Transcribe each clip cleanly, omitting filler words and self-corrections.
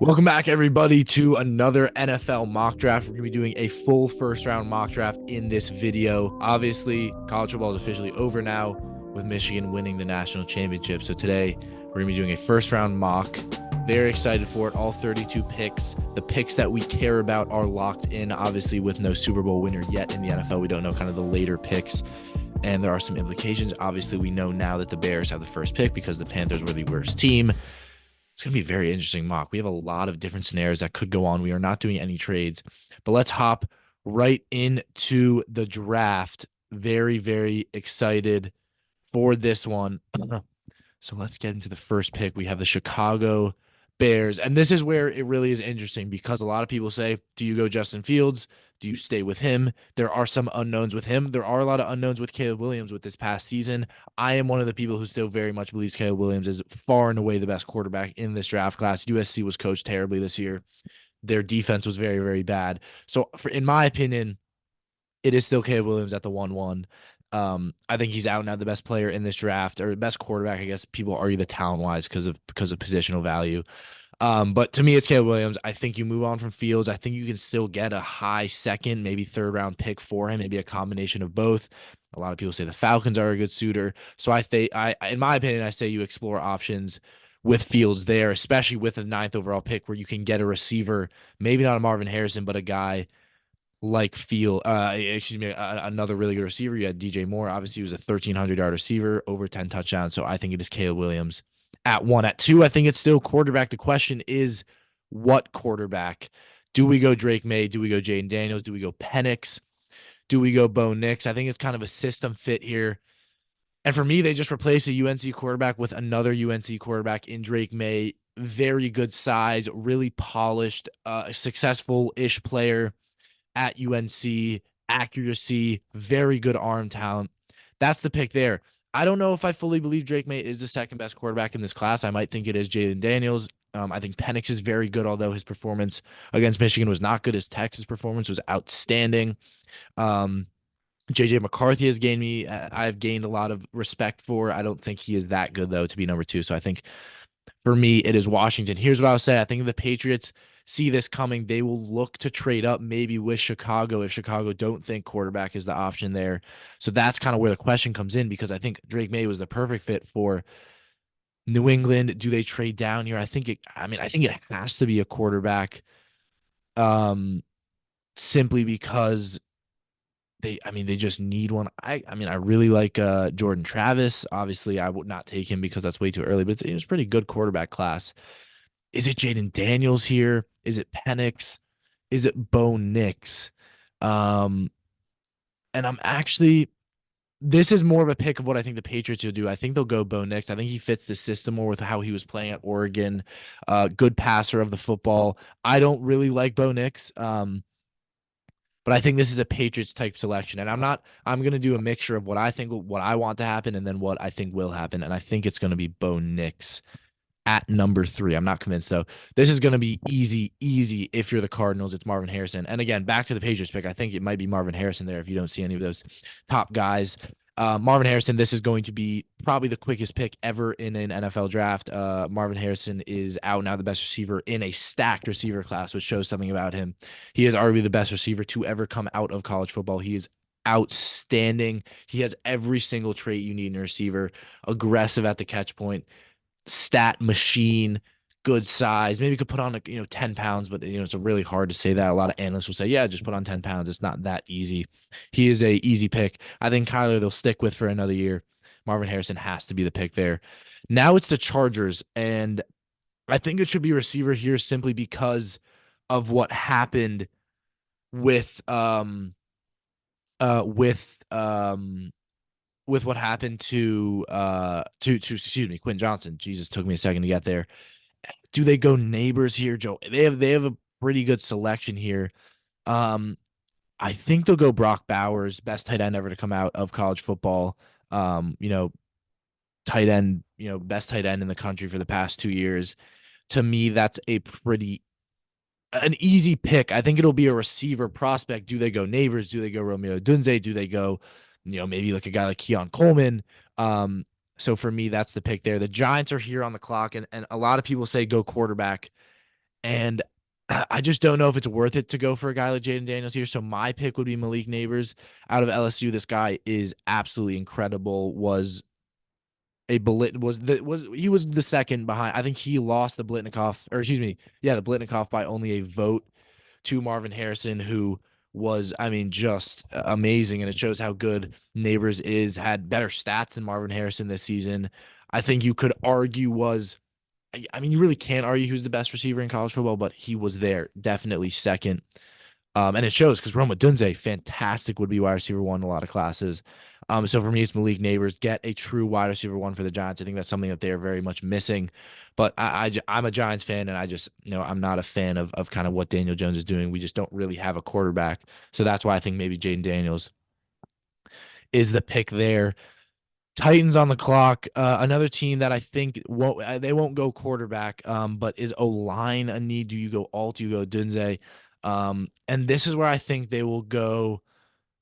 Welcome back, everybody, to another NFL mock draft. We're going to be doing a full first-round mock draft in this video. Obviously, college football is officially over now with Michigan winning the national championship. So today, we're going to be doing a first-round mock. Very excited for it. All 32 picks. The picks that we care about are locked in, obviously, with no Super Bowl winner yet in the NFL. We don't know kind of the later picks, and there are some implications. Obviously, we know now that the Bears have the first pick because the Panthers were the worst team. It's going to be a very interesting mock. We have a lot of different scenarios that could go on. We are not doing any trades, but let's hop right into the draft. Very, very excited for this one. So let's get into the first pick. We have the Chicago Bears. And this is where it really is interesting because a lot of people say, do you go Justin Fields? Do you stay with him? There are some unknowns with him. There are a lot of unknowns with Caleb Williams with this past season. I am one of the people who still very much believes Caleb Williams is far and away the best quarterback in this draft class. USC was coached terribly this year. Their defense was very, very bad. So, in my opinion, it is still Caleb Williams at the 1-1. I think he's out now the best player in this draft, or the best quarterback. I guess people argue the talent wise because of positional value. But to me, it's Caleb Williams. I think you move on from Fields. I think you can still get a high second, maybe third round pick for him, maybe a combination of both. A lot of people say the Falcons are a good suitor. So in my opinion, I say you explore options with Fields there, especially with a ninth overall pick where you can get a receiver, maybe not a Marvin Harrison, but a guy like another really good receiver. You had DJ Moore. Obviously, he was a 1,300-yard receiver, over 10 touchdowns. So I think it is Caleb Williams at 1. At 2, I think it's still quarterback. The question is, what quarterback? Do we go Drake May? Do we go Jaden Daniels? Do we go Penix? Do we go Bo Nix? I think it's kind of a system fit here. And for me, they just replaced a UNC quarterback with another UNC quarterback in Drake May. Very good size, really polished, successful-ish player at UNC, accuracy, very good arm talent. That's the pick there. I don't know if I fully believe Drake May is the second best quarterback in this class. I might think it is Jaden Daniels. I think Penix is very good, although his performance against Michigan was not good. His Texas performance was outstanding. JJ McCarthy has gained me. I've gained a lot of respect for. I don't think he is that good, though, to be number 2. So I think for me, it is Washington. Here's what I'll say. I think if the Patriots see this coming, they will look to trade up maybe with Chicago if Chicago don't think quarterback is the option there. So that's kind of where the question comes in because I think Drake May was the perfect fit for New England. Do they trade down here? I think it has to be a quarterback simply because they just need one. I really like Jordan Travis. Obviously, I would not take him because that's way too early, but it's a pretty good quarterback class. Is it Jaden Daniels here? Is it Penix? Is it Bo Nix? And this is more of a pick of what I think the Patriots will do. I think they'll go Bo Nix. I think he fits the system more with how he was playing at Oregon. Good passer of the football. I don't really like Bo Nix. But I think this is a Patriots type selection. And I'm going to do a mixture of what I want to happen and then what I think will happen. And I think it's going to be Bo Nix at number 3. I'm not convinced, though. This is going to be easy. If you're the Cardinals, it's Marvin Harrison. And again, back to the Patriots pick. I think it might be Marvin Harrison there if you don't see any of those top guys. Marvin Harrison, this is going to be probably the quickest pick ever in an NFL draft. Marvin Harrison is out now, the best receiver in a stacked receiver class, which shows something about him. He is arguably the best receiver to ever come out of college football. He is outstanding. He has every single trait you need in a receiver. Aggressive at the catch point, stat machine, good size. Maybe could put on 10 pounds, but it's really hard to say that. A lot of analysts will say, yeah, just put on 10 pounds. It's not that easy. He is a easy pick. I think Kyler they'll stick with for another year. Marvin Harrison has to be the pick there. Now it's the Chargers, and I think it should be receiver here simply because of what happened with what happened to excuse me, Quentin Johnson. Jesus, took me a second to get there. Do they go Neighbors here, Joe? They have a pretty good selection here. I think they'll go Brock Bowers, best tight end ever to come out of college football. Tight end, best tight end in the country for the past 2 years. To me, that's an easy pick. I think it'll be a receiver prospect. Do they go Neighbors? Do they go Romeo Dunze? Do they go, maybe like a guy like Keon Coleman? So for me, that's the pick there. The Giants are here on the clock, and a lot of people say go quarterback. And I just don't know if it's worth it to go for a guy like Jaden Daniels here. So my pick would be Malik Neighbors out of LSU. This guy is absolutely incredible. He was the second behind. I think he lost the Blitnikoff, or excuse me, yeah, the Blitnikoff by only a vote to Marvin Harrison, who was, I mean, just amazing. And it shows how good Neighbors is. Had better stats than Marvin Harrison this season. I think you could argue was, I mean, you really can't argue who's the best receiver in college football, but he was there, definitely second. And it shows because Rome Odunze, fantastic would be wide receiver one in a lot of classes. So for me, it's Malik Neighbors. Get a true wide receiver one for the Giants. I think that's something that they are very much missing. But I'm a Giants fan, and I just, I'm not a fan of kind of what Daniel Jones is doing. We just don't really have a quarterback. So that's why I think maybe Jaden Daniels is the pick there. Titans on the clock. Another team that I think they won't go quarterback, but is O-line a need? Do you go Alt? Do you go Dunze? And this is where I think they will go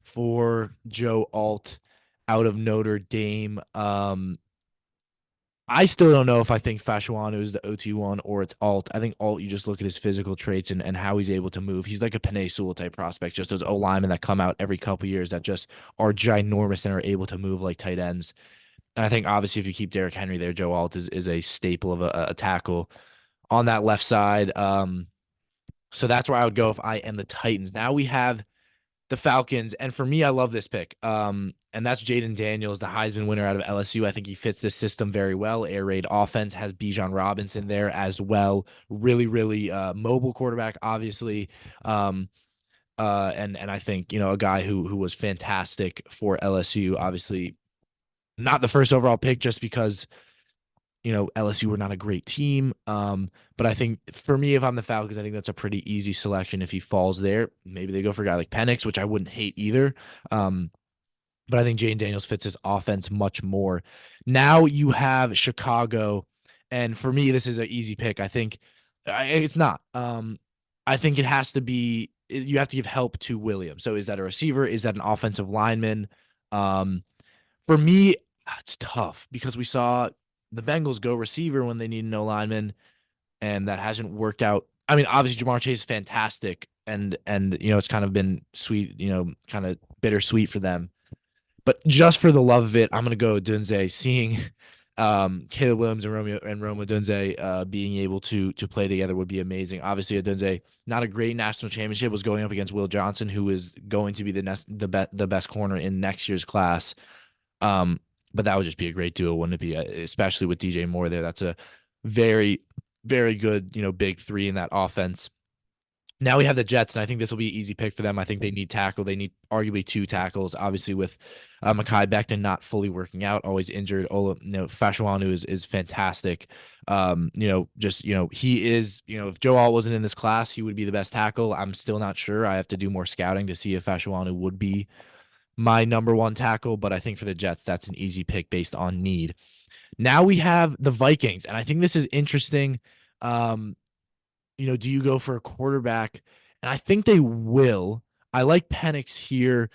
for Joe Alt out of Notre Dame. I still don't know if I think Fashuanu is the OT1 or it's Alt. I think Alt, you just look at his physical traits and how he's able to move. He's like a Penei Sewell type prospect, just those O linemen that come out every couple years that just are ginormous and are able to move like tight ends. And I think obviously if you keep Derrick Henry there, Joe Alt is a staple of a tackle on that left side. So that's where I would go if I am the Titans. Now we have the Falcons, and for me, I love this pick. And that's Jaden Daniels, the Heisman winner out of LSU. I think he fits this system very well. Air raid offense has Bijan Robinson there as well. Really, really mobile quarterback, obviously. And I think a guy who was fantastic for LSU. Obviously, not the first overall pick, just because LSU were not a great team. But I think for me, if I'm the Falcons, I think that's a pretty easy selection. If he falls there, maybe they go for a guy like Penix, which I wouldn't hate either. But I think Jane Daniels fits his offense much more. Now you have Chicago, and for me, this is an easy pick. I think it's not. I think it has to be. You have to give help to Williams. So is that a receiver? Is that an offensive lineman? For me, it's tough because we saw the Bengals go receiver when they need no lineman, and that hasn't worked out. I mean, obviously Jamar Chase is fantastic, and it's kind of been sweet, kind of bittersweet for them. But just for the love of it, I'm gonna go Dunze. Seeing Caleb Williams and Rome Odunze being able to play together would be amazing. Obviously, Odunze, not a great national championship, was going up against Will Johnson, who is going to be the best corner in next year's class. But that would just be a great duo, wouldn't it be? Especially with DJ Moore there. That's a very, very good, big three in that offense. Now we have the Jets, and I think this will be an easy pick for them. I think they need tackle. They need arguably two tackles. Obviously, with Mekhi Becton not fully working out, always injured. Fashuanu is fantastic. He is. If Joe Alt wasn't in this class, he would be the best tackle. I'm still not sure. I have to do more scouting to see if Fashuanu would be my number one tackle, but I think for the Jets, that's an easy pick based on need. Now we have the Vikings, and I think this is interesting. Do you go for a quarterback? And I think they will. I like Penix here.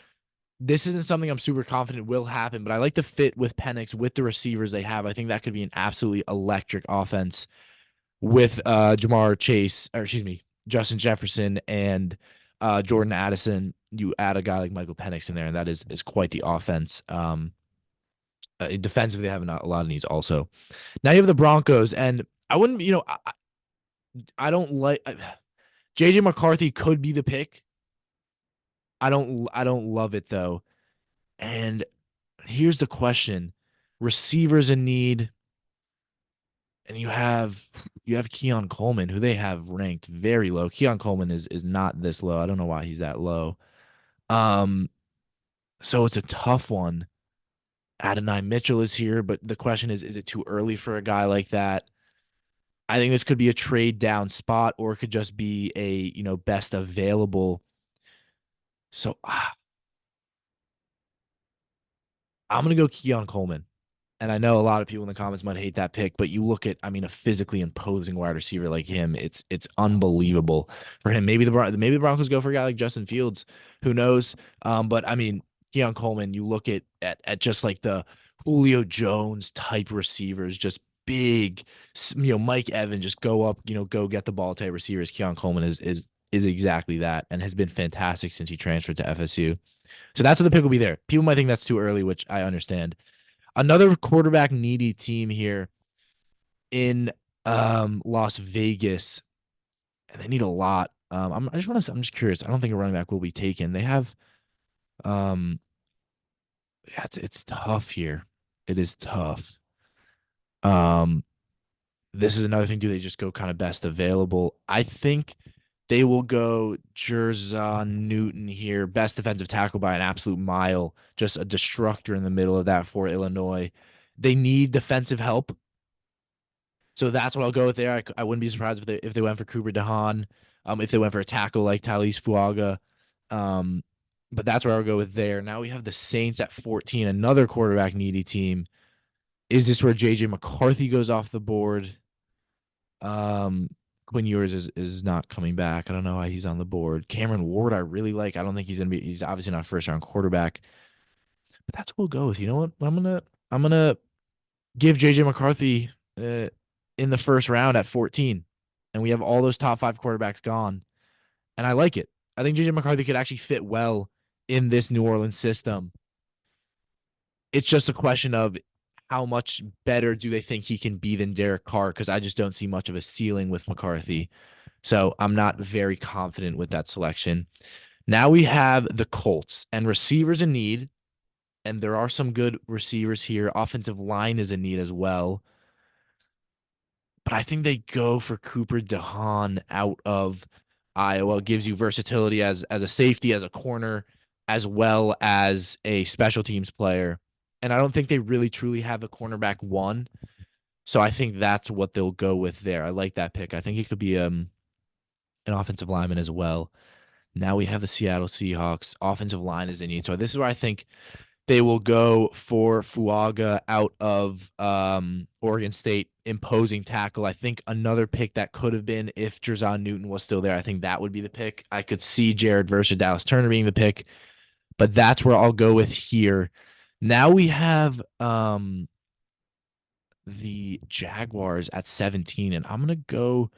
This isn't something I'm super confident will happen, but I like the fit with Penix with the receivers they have. I think that could be an absolutely electric offense with Jamar Chase, or excuse me, Justin Jefferson and Jordan Addison. You add a guy like Michael Penix in there, and that is quite the offense. Defensively, they have a lot of needs also. Now you have the Broncos, and I wouldn't, I don't like JJ McCarthy could be the pick. I don't love it though. And here's the question: receivers in need, and you have Keon Coleman, who they have ranked very low. Keon Coleman is not this low. I don't know why he's that low. So it's a tough one. Adonai Mitchell is here, but the question is it too early for a guy like that? I think this could be a trade down spot, or it could just be a best available. So I'm gonna go Keon Coleman. And I know a lot of people in the comments might hate that pick, but you look at, I mean, a physically imposing wide receiver like him, it's unbelievable for him. Maybe the Broncos go for a guy like Justin Fields, who knows? But I mean, Keon Coleman, you look at just like the Julio Jones type receivers, just big, Mike Evans just go up, go get the ball to receivers. Keon Coleman is exactly that and has been fantastic since he transferred to FSU. So that's what the pick will be there. People might think that's too early, which I understand. Another quarterback needy team here in Las Vegas, and they need a lot. I'm just curious. I don't think a running back will be taken. They have um yeah, it's tough here. It is tough. Um this is another thing. Do they just go kind of best available? I think they will go Jerzon Newton here, best defensive tackle by an absolute mile, just a destructor in the middle of that for Illinois. They need defensive help. So that's what I'll go with there. I wouldn't be surprised if they went for Cooper DeHaan, if they went for a tackle like Talise Fuaga. Um, but that's where I'll go with there. Now we have the Saints at 14, another quarterback needy team. Is this where JJ McCarthy goes off the board? Quinn Ewers is not coming back. I don't know why he's on the board. Cameron Ward, I really like. I don't think he's obviously not a first round quarterback. But that's what we'll go with. You know what? I'm gonna give JJ McCarthy in the first round at 14. And we have all those top 5 quarterbacks gone. And I like it. I think JJ McCarthy could actually fit well in this New Orleans system. It's just a question of how much better do they think he can be than Derek Carr? Because I just don't see much of a ceiling with McCarthy. So I'm not very confident with that selection. Now we have the Colts and receivers in need. And there are some good receivers here. Offensive line is in need as well. But I think they go for Cooper DeHaan out of Iowa. It gives you versatility as a safety, as a corner, as well as a special teams player. And I don't think they really truly have a cornerback one. So I think that's what they'll go with there. I like that pick. I think it could be an offensive lineman as well. Now we have the Seattle Seahawks. Offensive line is in need. So this is where I think they will go for Fuaga out of Oregon State, imposing tackle. I think another pick that could have been if Jerzon Newton was still there. I think that would be the pick. I could see Jared versus Dallas Turner being the pick, but that's where I'll go with here. Now we have the Jaguars at 17, and I'm gonna go.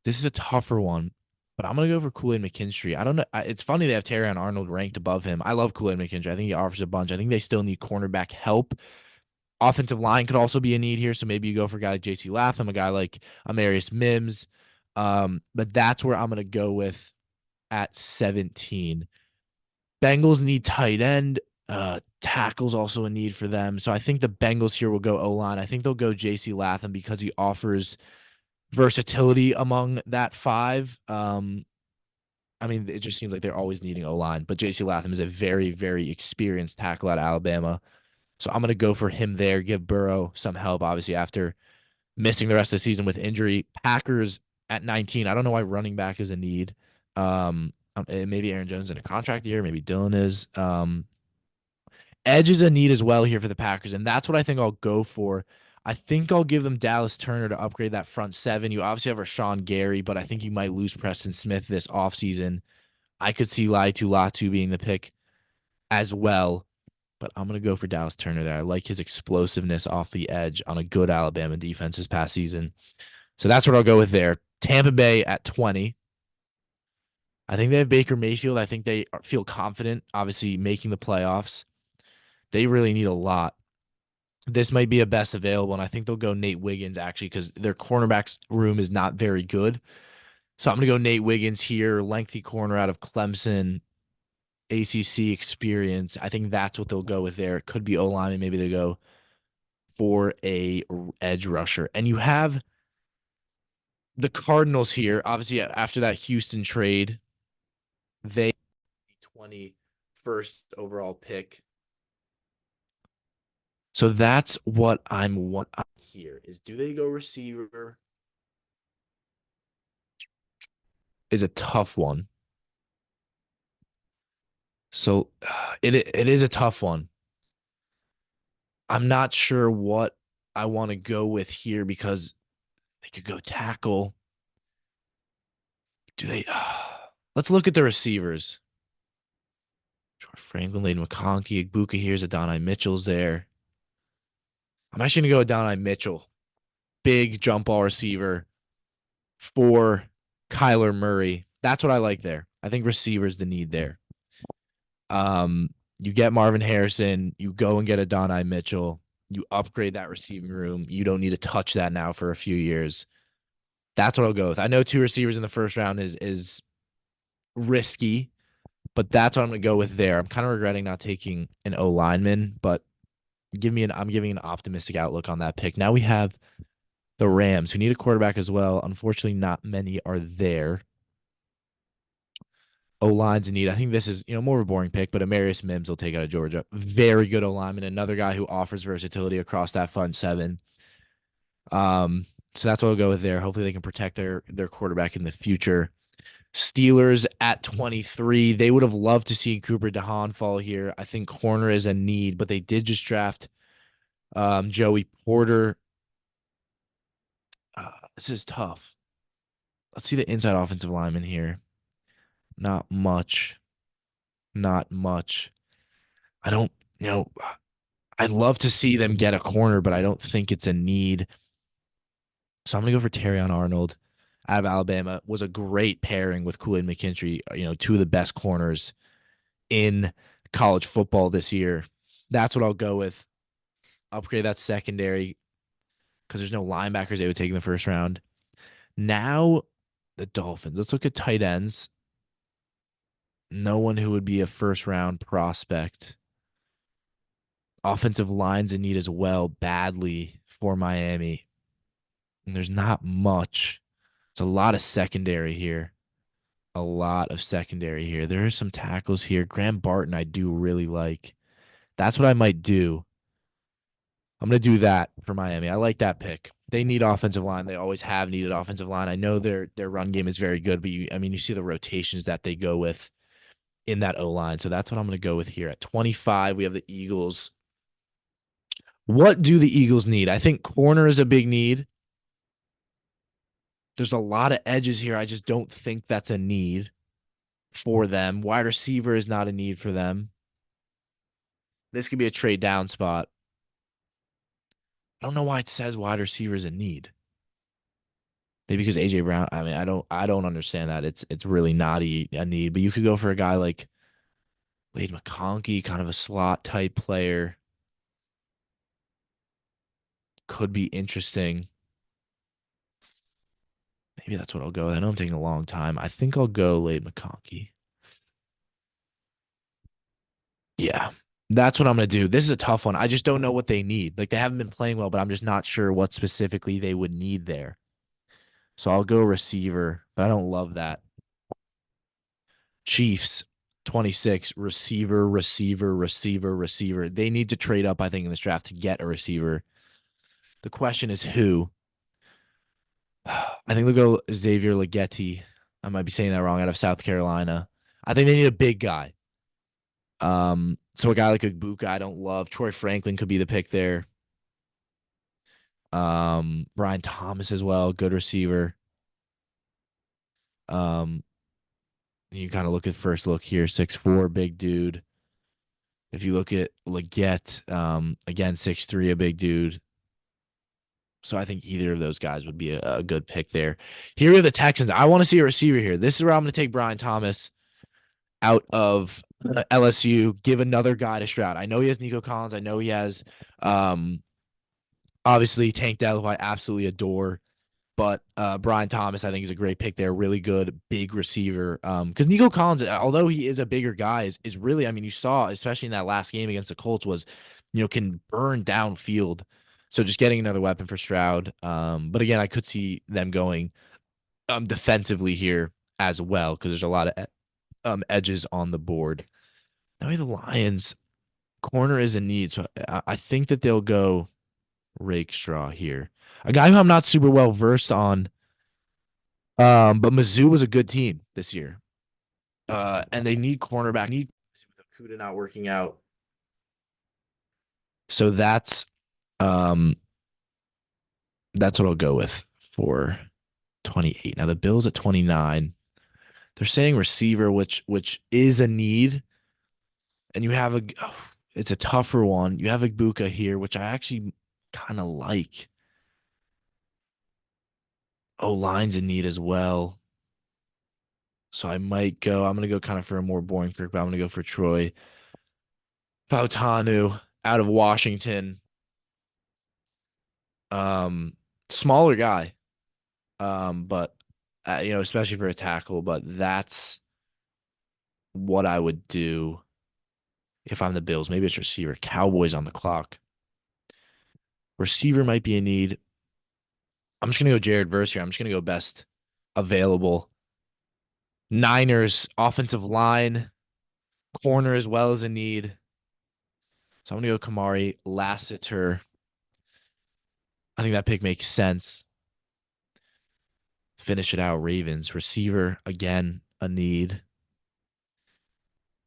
This is a tougher one, but I'm gonna go for Kool-Aid McKinstry. I don't know. It's funny they have Terrion Arnold ranked above him. I love Kool-Aid McKinstry. I think he offers a bunch. I think they still need cornerback help. Offensive line could also be a need here, so maybe you go for a guy like J.C. Latham, a guy like Amarius Mims. But that's where I'm gonna go with at 17. Bengals need tight end. Tackle's also a need for them. So I think the Bengals here will go O-line. I think they'll go J.C. Latham because he offers versatility among that 5. I mean, it just seems like they're always needing O-line, but J.C. Latham is a very, very experienced tackle at Alabama. So I'm going to go for him there, give Burrow some help, obviously, after missing the rest of the season with injury. Packers at 19. I don't know why running back is a need. Maybe Aaron Jones in a contract year. Maybe Dylan is. Edge is a need as well here for the Packers, and that's what I think I'll go for. I think I'll give them Dallas Turner to upgrade that front 7. You obviously have Rashawn Gary, but I think you might lose Preston Smith this offseason. I could see Laitu Latu being the pick as well, but I'm going to go for Dallas Turner there. I like his explosiveness off the edge on a good Alabama defense this past season. So that's what I'll go with there. Tampa Bay at 20. I think they have Baker Mayfield. I think they feel confident, obviously, making the playoffs. They really need a lot. This might be a best available, and I think they'll go Nate Wiggins, actually, because their cornerbacks room is not very good. So I'm going to go Nate Wiggins here, lengthy corner out of Clemson, ACC experience. I think that's what they'll go with there. It could be O-line, and maybe they go for a edge rusher. And you have the Cardinals here. Obviously, after that Houston trade, they 21st overall pick. So that's what I'm want here is, do they go receiver? Is a tough one. So it is a tough one. I'm not sure what I want to go with here because they could go tackle. Do they? Let's look at the receivers. George Franklin, Layden McConkey, Igbuka here's Adonai Mitchell's there. I'm actually going to go with Donnie Mitchell. Big jump ball receiver for Kyler Murray. That's what I like there. I think receiver's the need there. You get Marvin Harrison, you go and get a Donnie Mitchell, you upgrade that receiving room. You don't need to touch that now for a few years. That's what I'll go with. I know two receivers in the first round is risky, but that's what I'm going to go with there. I'm kind of regretting not taking an O lineman, but I'm giving an optimistic outlook on that pick. Now we have the Rams, who need a quarterback as well. Unfortunately, not many are there. O line's in need. I think this is more of a boring pick, but Amarius Mims will take out of Georgia. Very good O lineman, another guy who offers versatility across that front seven. So that's what I'll go with there. Hopefully, they can protect their quarterback in the future. Steelers at 23. They would have loved to see Cooper DeHaan fall here. I think corner is a need, but they did just draft Joey Porter. This is tough. Let's see the inside offensive lineman here. Not much. Not much. I don't, you know, I'd love to see them get a corner, but I don't think it's a need. So I'm going to go for Terrion Arnold out of Alabama. Was a great pairing with Kool-Aid McKinstry, two of the best corners in college football this year. That's what I'll go with. Upgrade that secondary because there's no linebackers they would take in the first round. Now, the Dolphins. Let's look at tight ends. No one who would be a first round prospect. Offensive lines in need as well, badly for Miami. And there's not much. It's a lot of secondary here. A lot of secondary here. There are some tackles here. Graham Barton, I do really like. That's what I might do. I'm going to do that for Miami. I like that pick. They need offensive line. They always have needed offensive line. I know their run game is very good, but you see the rotations that they go with in that O line. So that's what I'm going to go with here. At 25, we have the Eagles. What do the Eagles need? I think corner is a big need. There's a lot of edges here. I just don't think that's a need for them. Wide receiver is not a need for them. This could be a trade down spot. I don't know why it says wide receiver is a need. Maybe because AJ Brown. I mean, I don't understand that. It's really not a need. But you could go for a guy like Wade McConkey, kind of a slot type player. Could be interesting. Maybe that's what I'll go with. I know I'm taking a long time. I think I'll go Lade McConkey. Yeah, that's what I'm going to do. This is a tough one. I just don't know what they need. Like, they haven't been playing well, but I'm just not sure what specifically they would need there. So I'll go receiver, but I don't love that. Chiefs, 26, receiver, receiver, receiver, receiver. They need to trade up, I think, in this draft to get a receiver. The question is who? I think they'll go Xavier Leggett. I might be saying that wrong, out of South Carolina. I think they need a big guy. So a guy like Igbuka, I don't love. Troy Franklin could be the pick there. Brian Thomas as well, good receiver. You kind of look at first look here, 6'4", big dude. If you look at Leggett, again, 6'3", a big dude. So I think either of those guys would be a good pick there. Here are the Texans. I want to see a receiver here. This is where I'm going to take Brian Thomas out of LSU, give another guy to Stroud. I know he has Nico Collins. I know he has obviously Tank Dell, who I absolutely adore. But Brian Thomas, I think, is a great pick there. Really good, big receiver. Because Nico Collins, although he is a bigger guy, is really, I mean, you saw, especially in that last game against the Colts, was, can burn downfield. So just getting another weapon for Stroud. But again, I could see them going defensively here as well, because there's a lot of edges on the board. Now we have the Lions. Corner is a need. So I think that they'll go Rakestraw here. A guy who I'm not super well versed on. But Mizzou was a good team this year. And they need cornerback. Need with Okuda not working out. So that's what I'll go with for 28. Now the Bills at 29. They're saying receiver, which is a need. And you have it's a tougher one. You have Igbuka here, which I actually kind of like. O-line's in need as well. So I might go. I'm gonna go kind of for a more boring pick, but I'm gonna go for Troy Fautanu out of Washington. Um, Smaller guy. But especially for a tackle. But that's what I would do if I'm the Bills. Maybe it's receiver. Cowboys on the clock. Receiver might be in need. I'm just gonna go Jared Verse here. I'm just gonna go best available. Niners offensive line, corner as well as a need. So I'm gonna go Kamari Lassiter. I think that pick makes sense. Finish it out. Ravens receiver again a need.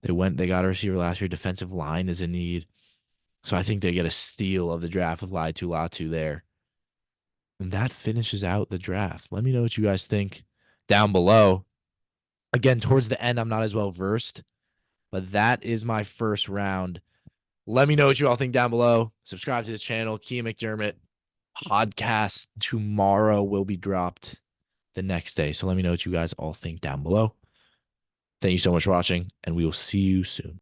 They got a receiver last year. Defensive line is a need. So I think they get a steal of the draft with Latu there. And that finishes out the draft. Let me know what you guys think down below. Again, towards the end, I'm not as well versed, but that is my first round. Let me know what you all think down below. Subscribe to the channel. Kia McDermott podcast tomorrow will be dropped the next day. So let me know what you guys all think down below. Thank you so much for watching, and we will see you soon.